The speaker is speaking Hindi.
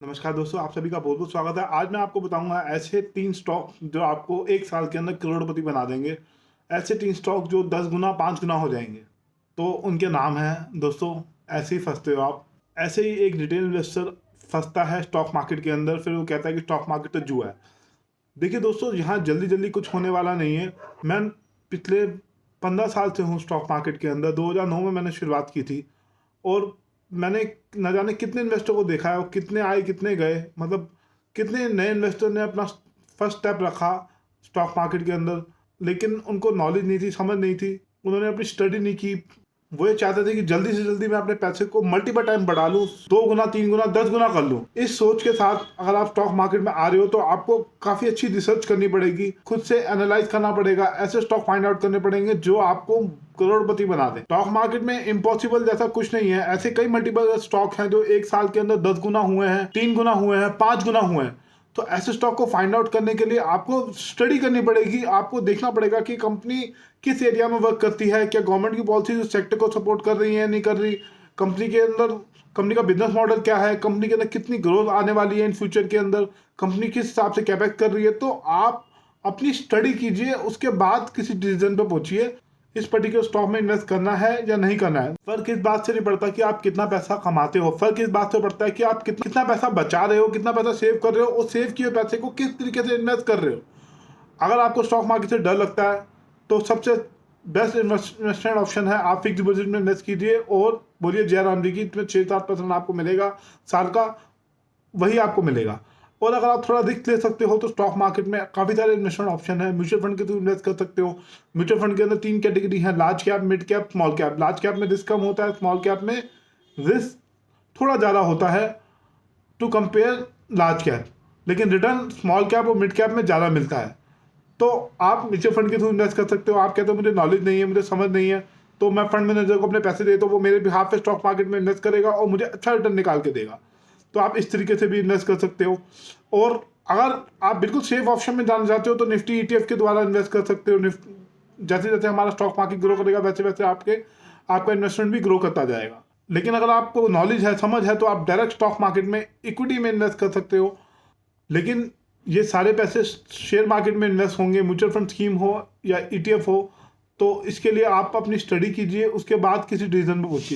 नमस्कार दोस्तों, आप सभी का बहुत बहुत स्वागत है। आज मैं आपको बताऊंगा ऐसे 3 स्टॉक जो आपको 1 साल के अंदर करोड़पति बना देंगे। ऐसे 3 स्टॉक जो 10 गुना 5 गुना हो जाएंगे। तो उनके नाम हैं दोस्तों, ऐसे ही फंसते हो आप। ऐसे ही एक रिटेल इन्वेस्टर फंसता है स्टॉक मार्केट के अंदर, फिर वो कहता है कि स्टॉक मार्केट तो जुआ है। देखिए दोस्तों, यहाँ जल्दी जल्दी कुछ होने वाला नहीं है। मैं पिछले 15 साल से हूँ स्टॉक मार्केट के अंदर। 2009 में मैंने शुरुआत की थी और मैंने न जाने कितने इन्वेस्टर को देखा है और कितने आए कितने गए, मतलब कितने नए इन्वेस्टर ने अपना फर्स्ट स्टेप रखा स्टॉक मार्केट के अंदर, लेकिन उनको नॉलेज नहीं थी, समझ नहीं थी, उन्होंने अपनी स्टडी नहीं की। वो ये चाहते थे कि जल्दी से जल्दी मैं अपने पैसे को मल्टीपल टाइम बढ़ा लूँ, 2 गुना 3 गुना 10 गुना कर लूँ। इस सोच के साथ अगर आप स्टॉक मार्केट में आ रहे हो तो आपको काफ़ी अच्छी रिसर्च करनी पड़ेगी, खुद से एनालाइज करना पड़ेगा, ऐसे स्टॉक फाइंड आउट करने पड़ेंगे जो आपको करोड़पति बना दे। स्टॉक मार्केट में इम्पॉसिबल जैसा कुछ नहीं है। ऐसे कई मल्टीपल स्टॉक हैं जो 1 साल के अंदर 10 गुना हुए हैं, 3 गुना हुए हैं, 5 गुना हुए हैं। तो ऐसे स्टॉक को फाइंड आउट करने के लिए आपको स्टडी करनी पड़ेगी। आपको देखना पड़ेगा कि कंपनी किस एरिया में वर्क करती है, क्या गवर्नमेंट की पॉलिसी उस सेक्टर को सपोर्ट कर रही है, नहीं कर रही, कंपनी के अंदर कंपनी का बिजनेस मॉडल क्या है, कंपनी के अंदर कितनी ग्रोथ आने वाली है इन फ्यूचर के अंदर, कंपनी किस हिसाब से कैपेक्स कर रही है। तो आप अपनी स्टडी कीजिए, उसके बाद किसी डिसीजन पर पहुंचिए इस पर्टिकुलर स्टॉक में इन्वेस्ट करना है या नहीं करना है। फर्क इस बात से नहीं पड़ता कि आप कितना पैसा कमाते हो, फर्क इस बात से पड़ता है कि आप कितना पैसा बचा रहे हो, कितना पैसा सेव कर रहे हो और सेव किए पैसे को किस तरीके से इन्वेस्ट कर रहे हो। अगर आपको स्टॉक मार्केट से डर लगता है तो सबसे बेस्ट इन्वेस्टमेंट ऑप्शन है आप फिक्स डिपॉजिट में इन्वेस्ट कीजिए और बोलिए जयराम जी की, इसमें 6-7% आपको मिलेगा साल का, वही आपको मिलेगा। और अगर आप थोड़ा रिस्क ले सकते हो तो स्टॉक मार्केट में काफ़ी सारे इन्वेस्टमेंट ऑप्शन है। म्यूचुअल फंड के थ्रू इन्वेस्ट कर सकते हो। म्यूचुअल फंड के अंदर 3 कैटेगरी है, large cap, mid cap, small cap. Large cap में रिस्क कम होता है, स्मॉल कैप में रिस्क थोड़ा ज़्यादा होता है टू कंपेयर लार्ज कैप, लेकिन रिटर्न स्मॉल कैप और मिड कैप में ज़्यादा मिलता है। तो आप म्यूचुअल फंड के थ्रू इन्वेस्ट कर सकते हो। आप कहते हो मुझे नॉलेज नहीं है, मुझे समझ नहीं है, तो मैं फंड मैनेजर को अपने पैसे दे तो वो मेरे बिहाफ पे स्टॉक मार्केट में इन्वेस्ट करेगा और मुझे अच्छा रिटर्न निकाल के देगा। तो आप इस तरीके से भी इन्वेस्ट कर सकते हो। और अगर आप बिल्कुल सेफ ऑप्शन में जाना चाहते हो तो निफ्टी ईटीएफ के द्वारा इन्वेस्ट कर सकते हो। जैसे जैसे हमारा स्टॉक मार्केट ग्रो करेगा वैसे वैसे आपका इन्वेस्टमेंट भी ग्रो करता जाएगा। लेकिन अगर आपको नॉलेज है, समझ है, तो आप डायरेक्ट स्टॉक मार्केट में इक्विटी में इन्वेस्ट कर सकते हो। लेकिन ये सारे पैसे शेयर मार्केट में इन्वेस्ट होंगे, म्यूचुअल फंड स्कीम हो या ईटीएफ हो, तो इसके लिए आप अपनी स्टडी कीजिए, उसके बाद किसी डिसीजन में पहुंचिए।